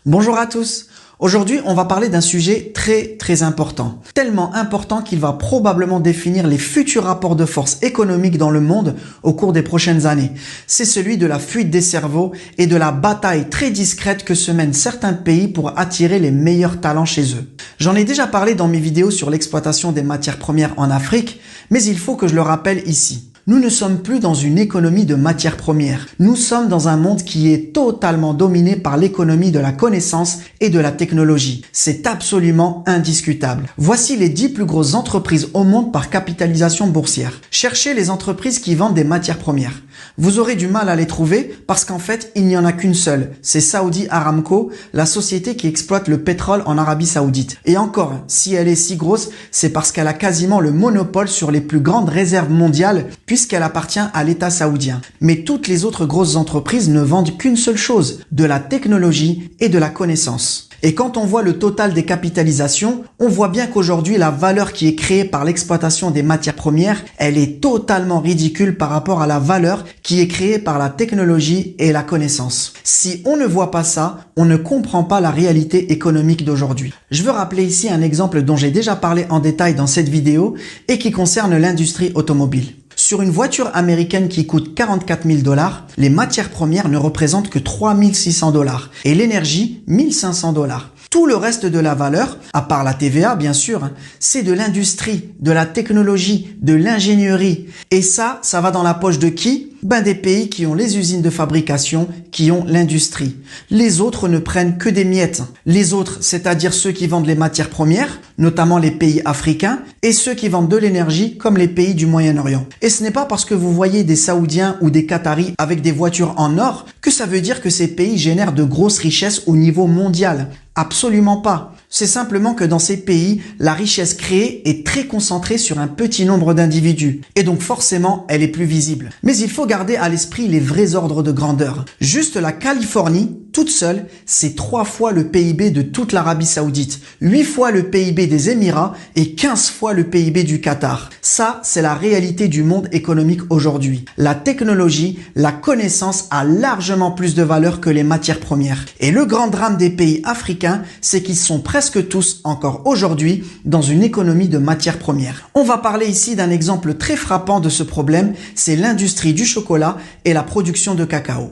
Bonjour à tous. Aujourd'hui, on va parler d'un sujet très important. Tellement important qu'il va probablement définir les futurs rapports de force économiques dans le monde au cours des prochaines années. C'est celui de la fuite des cerveaux et de la bataille très discrète que se mènent certains pays pour attirer les meilleurs talents chez eux. J'en ai déjà parlé dans mes vidéos sur l'exploitation des matières premières en Afrique, mais il faut que je le rappelle ici. Nous ne sommes plus dans une économie de matières premières. Nous sommes dans un monde qui est totalement dominé par l'économie de la connaissance et de la technologie. C'est absolument indiscutable. Voici les 10 plus grosses entreprises au monde par capitalisation boursière. Cherchez les entreprises qui vendent des matières premières. Vous aurez du mal à les trouver parce qu'en fait, il n'y en a qu'une seule. C'est Saudi Aramco, la société qui exploite le pétrole en Arabie Saoudite. Et encore, si elle est si grosse, c'est parce qu'elle a quasiment le monopole sur les plus grandes réserves mondiales puisqu'elle appartient à l'État saoudien. Mais toutes les autres grosses entreprises ne vendent qu'une seule chose, de la technologie et de la connaissance. Et quand on voit le total des capitalisations, on voit bien qu'aujourd'hui, la valeur qui est créée par l'exploitation des matières premières, elle est totalement ridicule par rapport à la valeur qui est créée par la technologie et la connaissance. Si on ne voit pas ça, on ne comprend pas la réalité économique d'aujourd'hui. Je veux rappeler ici un exemple dont j'ai déjà parlé en détail dans cette vidéo et qui concerne l'industrie automobile. Sur une voiture américaine qui coûte 44 000 $, les matières premières ne représentent que 3 600 $ et l'énergie 1 500 $. Tout le reste de la valeur, à part la TVA bien sûr, c'est de l'industrie, de la technologie, de l'ingénierie. Et ça va dans la poche de qui? Des pays qui ont les usines de fabrication, qui ont l'industrie. Les autres ne prennent que des miettes. Les autres, c'est-à-dire ceux qui vendent les matières premières, notamment les pays africains, et ceux qui vendent de l'énergie, comme les pays du Moyen-Orient. Et ce n'est pas parce que vous voyez des Saoudiens ou des Qataris avec des voitures en or que ça veut dire que ces pays génèrent de grosses richesses au niveau mondial. Absolument pas. C'est simplement que dans ces pays, la richesse créée est très concentrée sur un petit nombre d'individus. Et donc forcément, elle est plus visible. Mais il faut garder à l'esprit les vrais ordres de grandeur. Juste la Californie, toute seule, c'est 3 fois le PIB de toute l'Arabie Saoudite, 8 fois le PIB des Émirats et 15 fois le PIB du Qatar. Ça, c'est la réalité du monde économique aujourd'hui. La technologie, la connaissance a largement plus de valeur que les matières premières. Et le grand drame des pays africains, c'est qu'ils sont presque tous, encore aujourd'hui, dans une économie de matières premières. On va parler ici d'un exemple très frappant de ce problème, c'est l'industrie du chocolat et la production de cacao.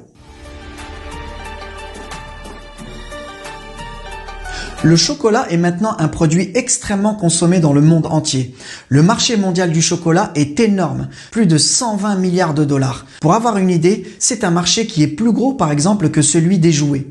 Le chocolat est maintenant un produit extrêmement consommé dans le monde entier. Le marché mondial du chocolat est énorme, plus de 120 milliards de $. Pour avoir une idée, c'est un marché qui est plus gros par exemple que celui des jouets.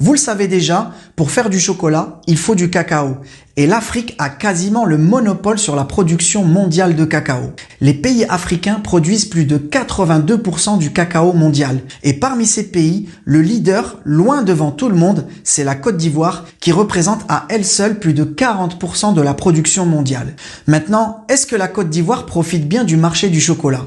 Vous le savez déjà, pour faire du chocolat, il faut du cacao. Et l'Afrique a quasiment le monopole sur la production mondiale de cacao. Les pays africains produisent plus de 82% du cacao mondial. Et parmi ces pays, le leader, loin devant tout le monde, c'est la Côte d'Ivoire, qui représente à elle seule plus de 40% de la production mondiale. Maintenant, est-ce que la Côte d'Ivoire profite bien du marché du chocolat?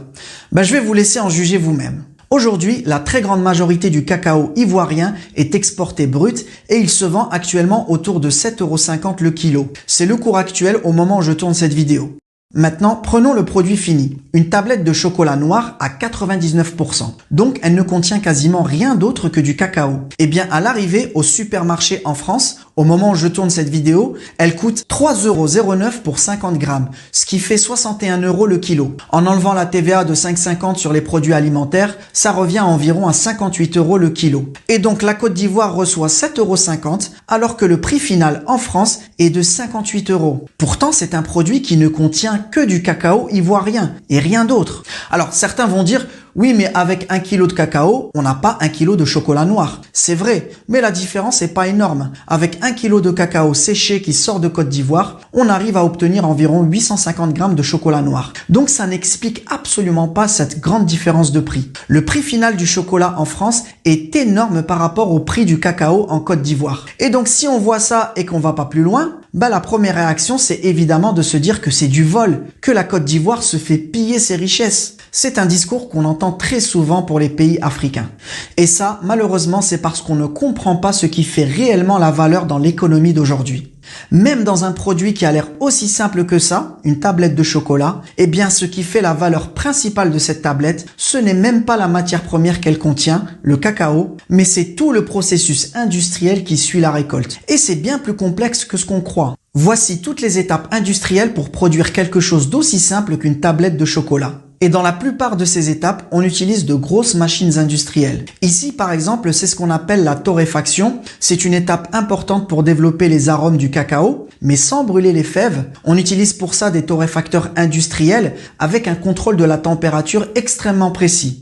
Je vais vous laisser en juger vous-même. Aujourd'hui, la très grande majorité du cacao ivoirien est exporté brut et il se vend actuellement autour de 7,50 € le kilo. C'est le cours actuel au moment où je tourne cette vidéo. Maintenant, prenons le produit fini. Une tablette de chocolat noir à 99%. Donc, elle ne contient quasiment rien d'autre que du cacao. Et bien, à l'arrivée au supermarché en France, au moment où je tourne cette vidéo, elle coûte 3,09 € pour 50 grammes, ce qui fait 61 € le kilo. En enlevant la TVA de 5,50 sur les produits alimentaires, ça revient à environ à 58 € le kilo. Et donc, la Côte d'Ivoire reçoit 7,50 €, alors que le prix final en France est de 58 €. Pourtant, c'est un produit qui ne contient que du cacao ivoirien et rien d'autre. Alors certains vont dire oui, mais avec 1 kg de cacao, on n'a pas 1 kg de chocolat noir. C'est vrai, mais la différence n'est pas énorme. Avec 1 kg de cacao séché qui sort de Côte d'Ivoire, on arrive à obtenir environ 850 grammes de chocolat noir. Donc ça n'explique absolument pas cette grande différence de prix. Le prix final du chocolat en France est énorme par rapport au prix du cacao en Côte d'Ivoire. Et donc si on voit ça et qu'on va pas plus loin, la première réaction c'est évidemment de se dire que c'est du vol, que la Côte d'Ivoire se fait piller ses richesses. C'est un discours qu'on entend très souvent pour les pays africains. Et ça, malheureusement, c'est parce qu'on ne comprend pas ce qui fait réellement la valeur dans l'économie d'aujourd'hui. Même dans un produit qui a l'air aussi simple que ça, une tablette de chocolat, eh bien ce qui fait la valeur principale de cette tablette, ce n'est même pas la matière première qu'elle contient, le cacao, mais c'est tout le processus industriel qui suit la récolte. Et c'est bien plus complexe que ce qu'on croit. Voici toutes les étapes industrielles pour produire quelque chose d'aussi simple qu'une tablette de chocolat. Et dans la plupart de ces étapes, on utilise de grosses machines industrielles. Ici, par exemple, c'est ce qu'on appelle la torréfaction. C'est une étape importante pour développer les arômes du cacao, mais sans brûler les fèves. On utilise pour ça des torréfacteurs industriels avec un contrôle de la température extrêmement précis.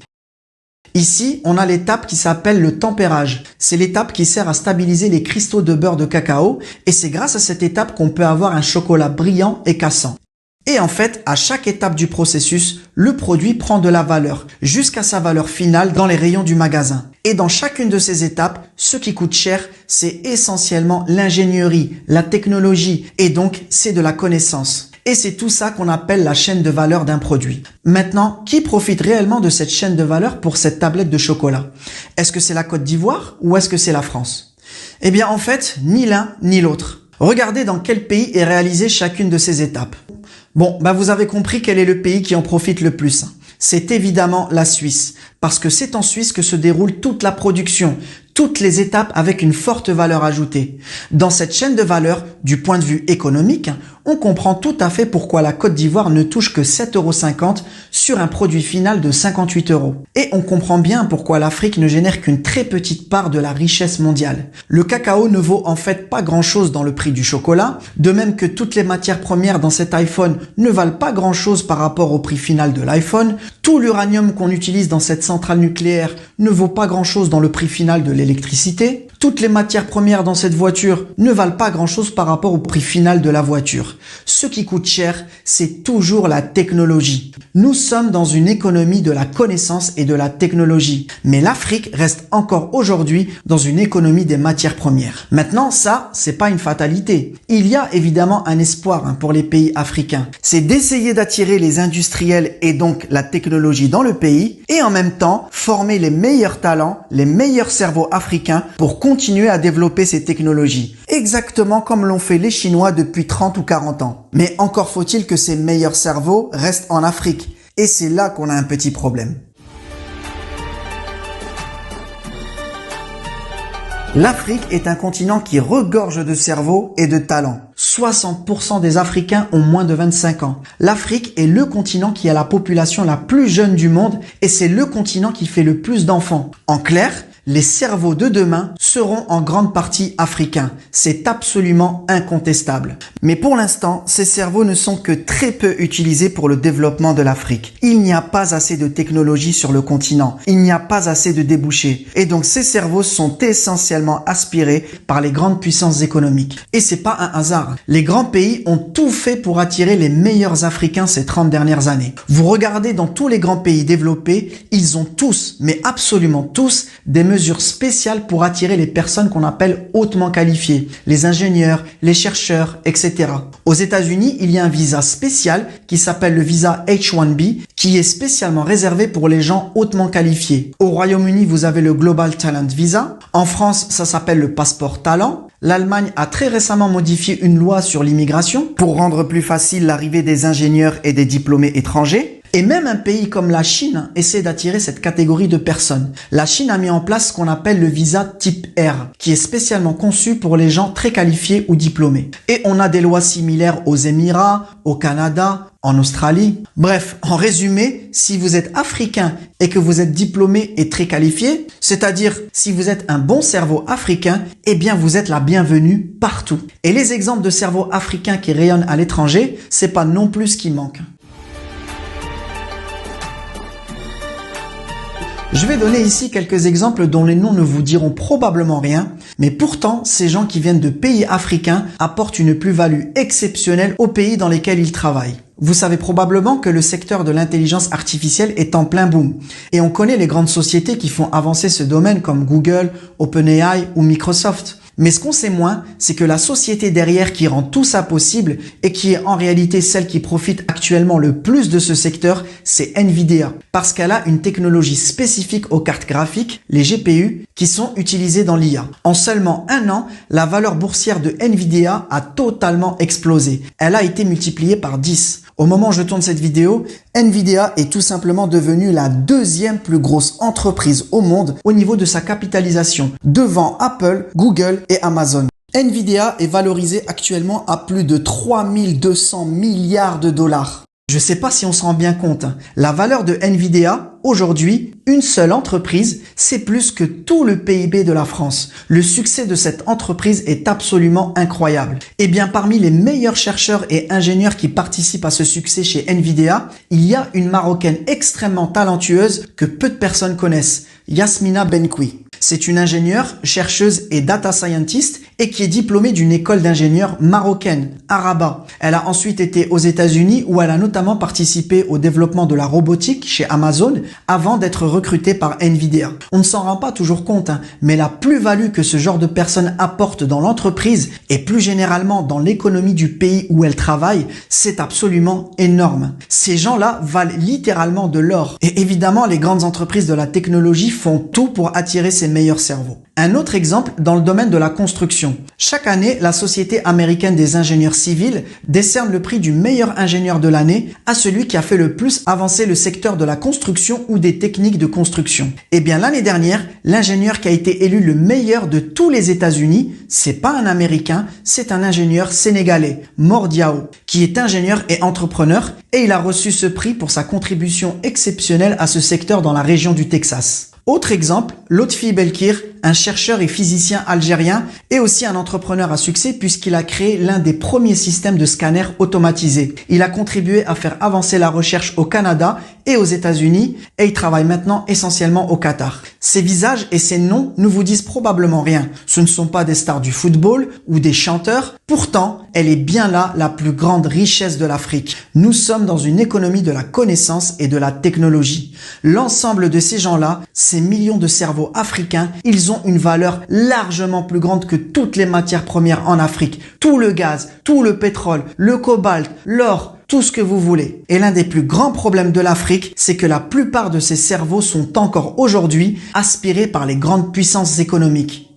Ici, on a l'étape qui s'appelle le tempérage. C'est l'étape qui sert à stabiliser les cristaux de beurre de cacao et c'est grâce à cette étape qu'on peut avoir un chocolat brillant et cassant. Et en fait, à chaque étape du processus, le produit prend de la valeur jusqu'à sa valeur finale dans les rayons du magasin. Et dans chacune de ces étapes, ce qui coûte cher, c'est essentiellement l'ingénierie, la technologie et donc c'est de la connaissance. Et c'est tout ça qu'on appelle la chaîne de valeur d'un produit. Maintenant, qui profite réellement de cette chaîne de valeur pour cette tablette de chocolat? Est-ce que c'est la Côte d'Ivoire ou est-ce que c'est la France? Eh bien en fait, ni l'un ni l'autre. Regardez dans quel pays est réalisée chacune de ces étapes. Bon, vous avez compris quel est le pays qui en profite le plus. C'est évidemment la Suisse, parce que c'est en Suisse que se déroule toute la production, toutes les étapes avec une forte valeur ajoutée. Dans cette chaîne de valeur, du point de vue économique, on comprend tout à fait pourquoi la Côte d'Ivoire ne touche que 7,50 € sur un produit final de 58 €. Et on comprend bien pourquoi l'Afrique ne génère qu'une très petite part de la richesse mondiale. Le cacao ne vaut en fait pas grand-chose dans le prix du chocolat, de même que toutes les matières premières dans cet iPhone ne valent pas grand-chose par rapport au prix final de l'iPhone. Tout l'uranium qu'on utilise dans cette centrale nucléaire ne vaut pas grand-chose dans le prix final de l'électricité. Toutes les matières premières dans cette voiture ne valent pas grand-chose par rapport au prix final de la voiture. Ce qui coûte cher, c'est toujours la technologie. Nous sommes dans une économie de la connaissance et de la technologie. Mais l'Afrique reste encore aujourd'hui dans une économie des matières premières. Maintenant, ça, c'est pas une fatalité. Il y a évidemment un espoir pour les pays africains. C'est d'essayer d'attirer les industriels et donc la technologie dans le pays et en même temps former les meilleurs talents, les meilleurs cerveaux africains pour continuer à développer ces technologies. Exactement comme l'ont fait les Chinois depuis 30 ou 40 ans. Mais encore faut-il que ces meilleurs cerveaux restent en Afrique. Et c'est là qu'on a un petit problème. L'Afrique est un continent qui regorge de cerveaux et de talents. 60% des Africains ont moins de 25 ans. L'Afrique est le continent qui a la population la plus jeune du monde et c'est le continent qui fait le plus d'enfants. En clair, les cerveaux de demain seront en grande partie africains. C'est absolument incontestable. Mais pour l'instant, ces cerveaux ne sont que très peu utilisés pour le développement de l'Afrique. Il n'y a pas assez de technologie sur le continent. Il n'y a pas assez de débouchés. Et donc ces cerveaux sont essentiellement aspirés par les grandes puissances économiques. Et c'est pas un hasard. Les grands pays ont tout fait pour attirer les meilleurs Africains ces 30 dernières années. Vous regardez dans tous les grands pays développés, ils ont tous, mais absolument tous, des mesures spéciales pour attirer les personnes qu'on appelle hautement qualifiées, les ingénieurs, les chercheurs, etc. Aux États-Unis, il y a un visa spécial qui s'appelle le visa H-1B qui est spécialement réservé pour les gens hautement qualifiés. Au Royaume-Uni, vous avez le Global Talent Visa. En France, ça s'appelle le passeport talent. L'Allemagne a très récemment modifié une loi sur l'immigration pour rendre plus facile l'arrivée des ingénieurs et des diplômés étrangers. Et même un pays comme la Chine essaie d'attirer cette catégorie de personnes. La Chine a mis en place ce qu'on appelle le visa type R, qui est spécialement conçu pour les gens très qualifiés ou diplômés. Et on a des lois similaires aux Émirats, au Canada, en Australie. Bref, en résumé, si vous êtes africain et que vous êtes diplômé et très qualifié, c'est-à-dire si vous êtes un bon cerveau africain, eh bien vous êtes la bienvenue partout. Et les exemples de cerveaux africains qui rayonnent à l'étranger, c'est pas non plus ce qui manque. Je vais donner ici quelques exemples dont les noms ne vous diront probablement rien, mais pourtant, ces gens qui viennent de pays africains apportent une plus-value exceptionnelle aux pays dans lesquels ils travaillent. Vous savez probablement que le secteur de l'intelligence artificielle est en plein boom. Et on connaît les grandes sociétés qui font avancer ce domaine comme Google, OpenAI ou Microsoft. Mais ce qu'on sait moins, c'est que la société derrière qui rend tout ça possible et qui est en réalité celle qui profite actuellement le plus de ce secteur, c'est Nvidia. Parce qu'elle a une technologie spécifique aux cartes graphiques, les GPU, qui sont utilisées dans l'IA. En seulement un an, la valeur boursière de Nvidia a totalement explosé. Elle a été multipliée par 10. Au moment où je tourne cette vidéo, Nvidia est tout simplement devenue la deuxième plus grosse entreprise au monde au niveau de sa capitalisation, devant Apple, Google et Amazon. Nvidia est valorisée actuellement à plus de 3200 milliards de dollars. Je sais pas si on se rend bien compte, la valeur de Nvidia, aujourd'hui, une seule entreprise, c'est plus que tout le PIB de la France. Le succès de cette entreprise est absolument incroyable. Et bien, parmi les meilleurs chercheurs et ingénieurs qui participent à ce succès chez Nvidia, il y a une Marocaine extrêmement talentueuse que peu de personnes connaissent, Yasmina Benkoui. C'est une ingénieure, chercheuse et data scientist et qui est diplômée d'une école d'ingénieurs marocaine, à Rabat. Elle a ensuite été aux États-Unis où elle a notamment participé au développement de la robotique chez Amazon avant d'être recrutée par Nvidia. On ne s'en rend pas toujours compte, mais la plus-value que ce genre de personnes apporte dans l'entreprise et plus généralement dans l'économie du pays où elle travaille, c'est absolument énorme. Ces gens-là valent littéralement de l'or. Et évidemment, les grandes entreprises de la technologie font tout pour attirer ces meilleurs cerveaux. Un autre exemple dans le domaine de la construction. Chaque année, la Société américaine des ingénieurs civils décerne le prix du meilleur ingénieur de l'année à celui qui a fait le plus avancer le secteur de la construction ou des techniques de construction. Et bien l'année dernière, l'ingénieur qui a été élu le meilleur de tous les États-Unis, c'est pas un Américain, c'est un ingénieur sénégalais, Mor Diao, qui est ingénieur et entrepreneur et il a reçu ce prix pour sa contribution exceptionnelle à ce secteur dans la région du Texas. Autre exemple, Lotfi Belkir, un chercheur et physicien algérien et aussi un entrepreneur à succès puisqu'il a créé l'un des premiers systèmes de scanner automatisés. Il a contribué à faire avancer la recherche au Canada et aux États-Unis et il travaille maintenant essentiellement au Qatar. Ces visages et ces noms ne vous disent probablement rien. Ce ne sont pas des stars du football ou des chanteurs. Pourtant, elle est bien là la plus grande richesse de l'Afrique. Nous sommes dans une économie de la connaissance et de la technologie. L'ensemble de ces gens-là, ces millions de cerveaux africains, ils ont une valeur largement plus grande que toutes les matières premières en Afrique. Tout le gaz, tout le pétrole, le cobalt, l'or, tout ce que vous voulez. Et l'un des plus grands problèmes de l'Afrique, c'est que la plupart de ces cerveaux sont encore aujourd'hui aspirés par les grandes puissances économiques.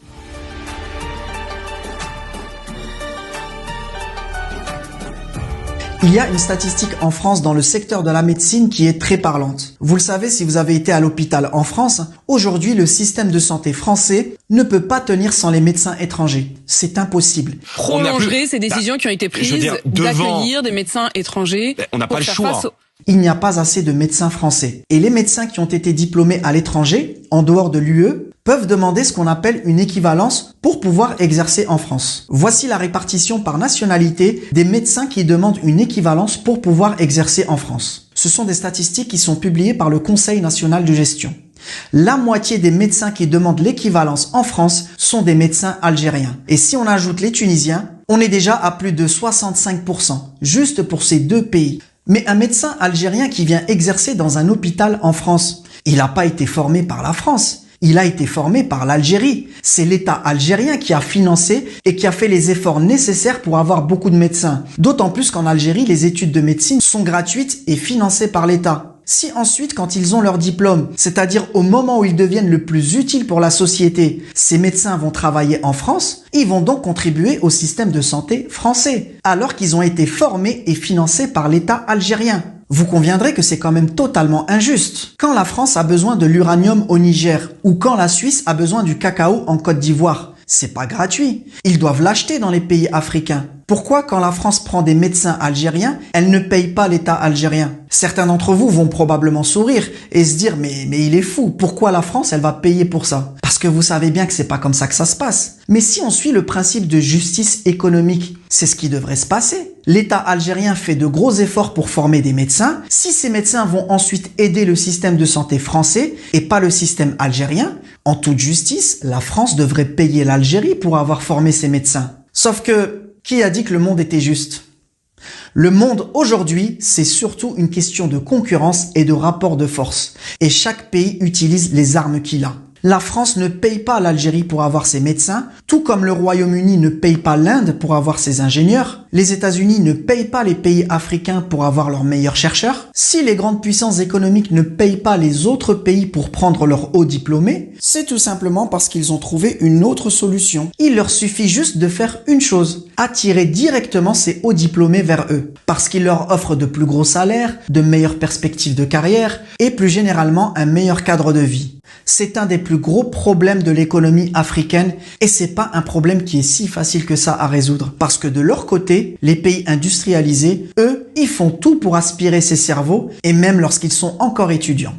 Il y a une statistique en France dans le secteur de la médecine qui est très parlante. Vous le savez si vous avez été à l'hôpital en France, aujourd'hui le système de santé français ne peut pas tenir sans les médecins étrangers. C'est impossible. Prolonger ces décisions qui ont été prises d'accueillir des médecins étrangers. On n'a pas le choix. Il n'y a pas assez de médecins français. Et les médecins qui ont été diplômés à l'étranger, en dehors de l'UE, peuvent demander ce qu'on appelle une équivalence pour pouvoir exercer en France. Voici la répartition par nationalité des médecins qui demandent une équivalence pour pouvoir exercer en France. Ce sont des statistiques qui sont publiées par le Conseil national de gestion. La moitié des médecins qui demandent l'équivalence en France sont des médecins algériens. Et si on ajoute les Tunisiens, on est déjà à plus de 65%, juste pour ces deux pays. Mais un médecin algérien qui vient exercer dans un hôpital en France, il n'a pas été formé par la France. Il a été formé par l'Algérie. C'est l'État algérien qui a financé et qui a fait les efforts nécessaires pour avoir beaucoup de médecins. D'autant plus qu'en Algérie, les études de médecine sont gratuites et financées par l'État. Si ensuite, quand ils ont leur diplôme, c'est-à-dire au moment où ils deviennent le plus utiles pour la société, ces médecins vont travailler en France, ils vont donc contribuer au système de santé français, alors qu'ils ont été formés et financés par l'État algérien. Vous conviendrez que c'est quand même totalement injuste. Quand la France a besoin de l'uranium au Niger, ou quand la Suisse a besoin du cacao en Côte d'Ivoire, c'est pas gratuit. Ils doivent l'acheter dans les pays africains. Pourquoi quand la France prend des médecins algériens, elle ne paye pas l'État algérien? Certains d'entre vous vont probablement sourire et se dire mais il est fou, pourquoi la France elle va payer pour ça? Parce que vous savez bien que c'est pas comme ça que ça se passe. Mais si on suit le principe de justice économique, c'est ce qui devrait se passer. L'État algérien fait de gros efforts pour former des médecins. Si ces médecins vont ensuite aider le système de santé français et pas le système algérien, en toute justice, la France devrait payer l'Algérie pour avoir formé ces médecins. Sauf que, qui a dit que le monde était juste? Le monde aujourd'hui, c'est surtout une question de concurrence et de rapport de force. Et chaque pays utilise les armes qu'il a. La France ne paye pas l'Algérie pour avoir ses médecins, tout comme le Royaume-Uni ne paye pas l'Inde pour avoir ses ingénieurs. Les États-Unis ne payent pas les pays africains pour avoir leurs meilleurs chercheurs. Si les grandes puissances économiques ne payent pas les autres pays pour prendre leurs hauts diplômés, c'est tout simplement parce qu'ils ont trouvé une autre solution. Il leur suffit juste de faire une chose, attirer directement ces hauts diplômés vers eux, parce qu'ils leur offrent de plus gros salaires, de meilleures perspectives de carrière et plus généralement un meilleur cadre de vie. C'est un des plus gros problèmes de l'économie africaine et c'est pas un problème qui est si facile que ça à résoudre parce que de leur côté, les pays industrialisés, eux, ils font tout pour aspirer ces cerveaux et même lorsqu'ils sont encore étudiants.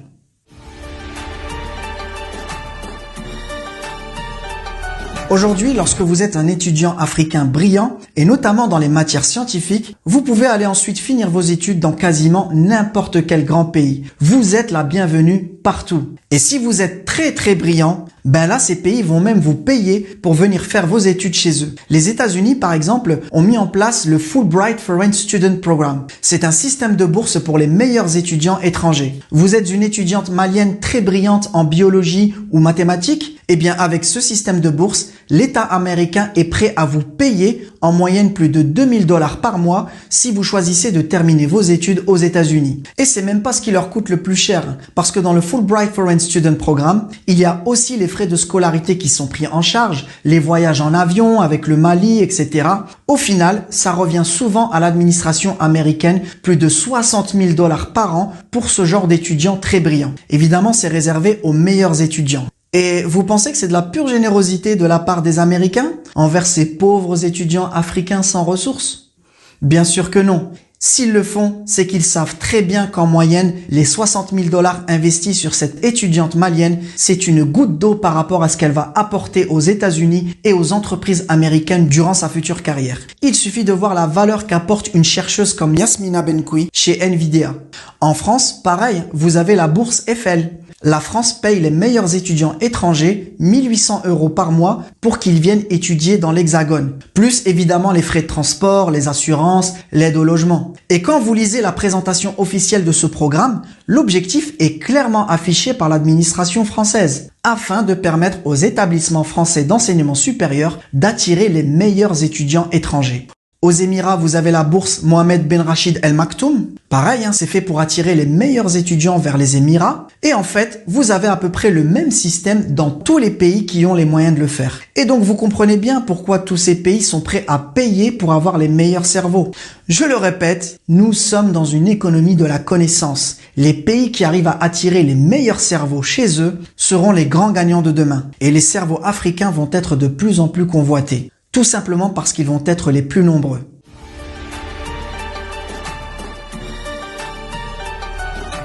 Aujourd'hui, lorsque vous êtes un étudiant africain brillant, et notamment dans les matières scientifiques, vous pouvez aller ensuite finir vos études dans quasiment n'importe quel grand pays. Vous êtes la bienvenue partout. Et si vous êtes très brillant, ben là, ces pays vont même vous payer pour venir faire vos études chez eux. Les États-Unis, par exemple, ont mis en place le Fulbright Foreign Student Program. C'est un système de bourse pour les meilleurs étudiants étrangers. Vous êtes une étudiante malienne très brillante en biologie ou mathématiques? Eh bien, avec ce système de bourse, l'État américain est prêt à vous payer en moyenne plus de 2000 $ par mois si vous choisissez de terminer vos études aux États-Unis. Et c'est même pas ce qui leur coûte le plus cher, parce que dans le Fulbright Foreign Student Program, il y a aussi les frais de scolarité qui sont pris en charge, les voyages en avion avec le Mali, etc. Au final, ça revient souvent à l'administration américaine plus de 60 000 $ par an pour ce genre d'étudiants très brillants. Évidemment, c'est réservé aux meilleurs étudiants. Et vous pensez que c'est de la pure générosité de la part des Américains envers ces pauvres étudiants africains sans ressources? Bien sûr que non. S'ils le font, c'est qu'ils savent très bien qu'en moyenne, les 60 000 $ investis sur cette étudiante malienne, c'est une goutte d'eau par rapport à ce qu'elle va apporter aux États-Unis et aux entreprises américaines durant sa future carrière. Il suffit de voir la valeur qu'apporte une chercheuse comme Yasmina Benkoui chez Nvidia. En France, pareil, vous avez la bourse Eiffel. La France paye les meilleurs étudiants étrangers 1800 € par mois pour qu'ils viennent étudier dans l'Hexagone. Plus évidemment les frais de transport, les assurances, l'aide au logement. Et quand vous lisez la présentation officielle de ce programme, l'objectif est clairement affiché par l'administration française afin de permettre aux établissements français d'enseignement supérieur d'attirer les meilleurs étudiants étrangers. Aux Émirats, vous avez la bourse Mohamed Ben Rachid El Maktoum. Pareil, c'est fait pour attirer les meilleurs étudiants vers les Émirats. Et en fait, vous avez à peu près le même système dans tous les pays qui ont les moyens de le faire. Et donc, vous comprenez bien pourquoi tous ces pays sont prêts à payer pour avoir les meilleurs cerveaux. Je le répète, nous sommes dans une économie de la connaissance. Les pays qui arrivent à attirer les meilleurs cerveaux chez eux seront les grands gagnants de demain. Et les cerveaux africains vont être de plus en plus convoités. Tout simplement parce qu'ils vont être les plus nombreux.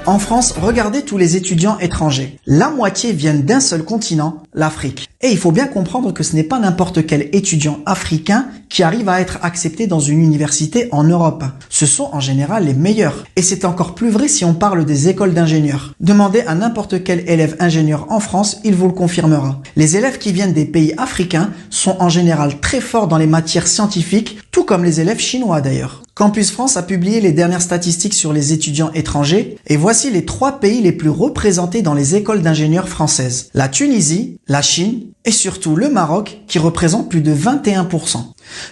En France, regardez tous les étudiants étrangers. La moitié viennent d'un seul continent, l'Afrique. Et il faut bien comprendre que ce n'est pas n'importe quel étudiant africain qui arrive à être accepté dans une université en Europe. Ce sont en général les meilleurs. Et c'est encore plus vrai si on parle des écoles d'ingénieurs. Demandez à n'importe quel élève ingénieur en France, il vous le confirmera. Les élèves qui viennent des pays africains sont en général très forts dans les matières scientifiques, tout comme les élèves chinois d'ailleurs. Campus France a publié les dernières statistiques sur les étudiants étrangers et voici les 3 pays les plus représentés dans les écoles d'ingénieurs françaises. La Tunisie, la Chine et surtout le Maroc qui représente plus de 21%.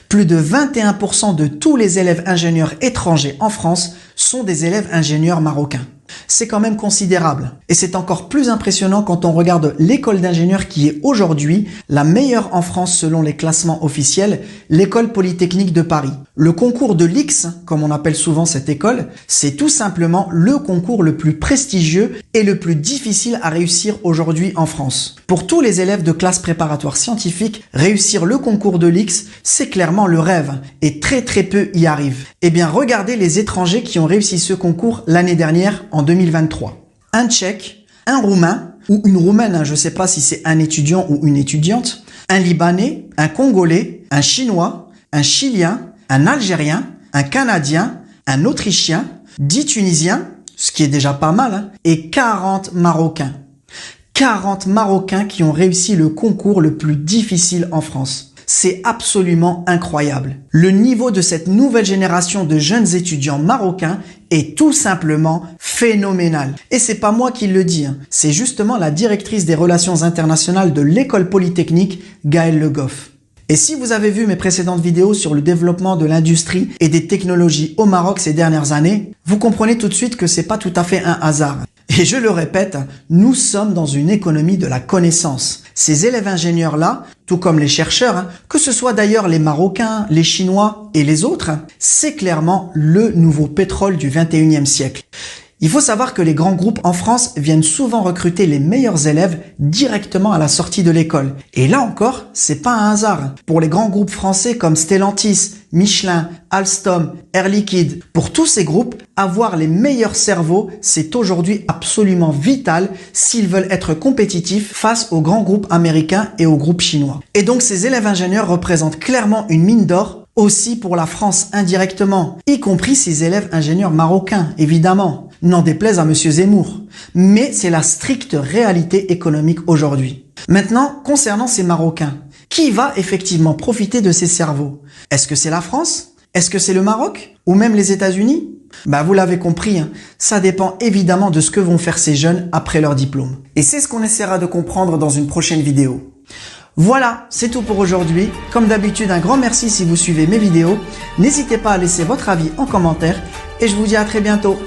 Plus de 21% de tous les élèves ingénieurs étrangers en France sont des élèves ingénieurs marocains. C'est quand même considérable. Et c'est encore plus impressionnant quand on regarde l'école d'ingénieurs qui est aujourd'hui la meilleure en France selon les classements officiels, l'école polytechnique de Paris. Le concours de l'X, comme on appelle souvent cette école, c'est tout simplement le concours le plus prestigieux et le plus difficile à réussir aujourd'hui en France. Pour tous les élèves de classe préparatoire scientifique, réussir le concours de l'X, c'est clairement le rêve et très peu y arrivent. Eh bien, regardez les étrangers qui ont réussi ce concours l'année dernière en 2023. Un Tchèque, un Roumain ou une Roumaine, je ne sais pas si c'est un étudiant ou une étudiante, un Libanais, un Congolais, un Chinois, un Chilien, un Algérien, un Canadien, un Autrichien, 10 Tunisiens, ce qui est déjà pas mal, et 40 Marocains. 40 Marocains qui ont réussi le concours le plus difficile en France. C'est absolument incroyable. Le niveau de cette nouvelle génération de jeunes étudiants marocains est tout simplement phénoménal. Et c'est pas moi qui le dis, c'est justement la directrice des relations internationales de l'école polytechnique, Gaëlle Le Goff. Et si vous avez vu mes précédentes vidéos sur le développement de l'industrie et des technologies au Maroc ces dernières années, vous comprenez tout de suite que c'est pas tout à fait un hasard. Et je le répète, nous sommes dans une économie de la connaissance. Ces élèves ingénieurs-là, tout comme les chercheurs, que ce soit d'ailleurs les Marocains, les Chinois et les autres, c'est clairement le nouveau pétrole du 21e siècle. Il faut savoir que les grands groupes en France viennent souvent recruter les meilleurs élèves directement à la sortie de l'école. Et là encore, c'est pas un hasard. Pour les grands groupes français comme Stellantis, Michelin, Alstom, Air Liquide, pour tous ces groupes, avoir les meilleurs cerveaux, c'est aujourd'hui absolument vital s'ils veulent être compétitifs face aux grands groupes américains et aux groupes chinois. Et donc ces élèves ingénieurs représentent clairement une mine d'or aussi pour la France indirectement, y compris ces élèves ingénieurs marocains, évidemment. N'en déplaise à Monsieur Zemmour. Mais c'est la stricte réalité économique aujourd'hui. Maintenant, concernant ces Marocains, qui va effectivement profiter de ces cerveaux? Est-ce que c'est la France? Est-ce que c'est le Maroc? Ou même les États-Unis? Vous l'avez compris, ça dépend évidemment de ce que vont faire ces jeunes après leur diplôme. Et c'est ce qu'on essaiera de comprendre dans une prochaine vidéo. Voilà, c'est tout pour aujourd'hui. Comme d'habitude, un grand merci si vous suivez mes vidéos. N'hésitez pas à laisser votre avis en commentaire et je vous dis à très bientôt.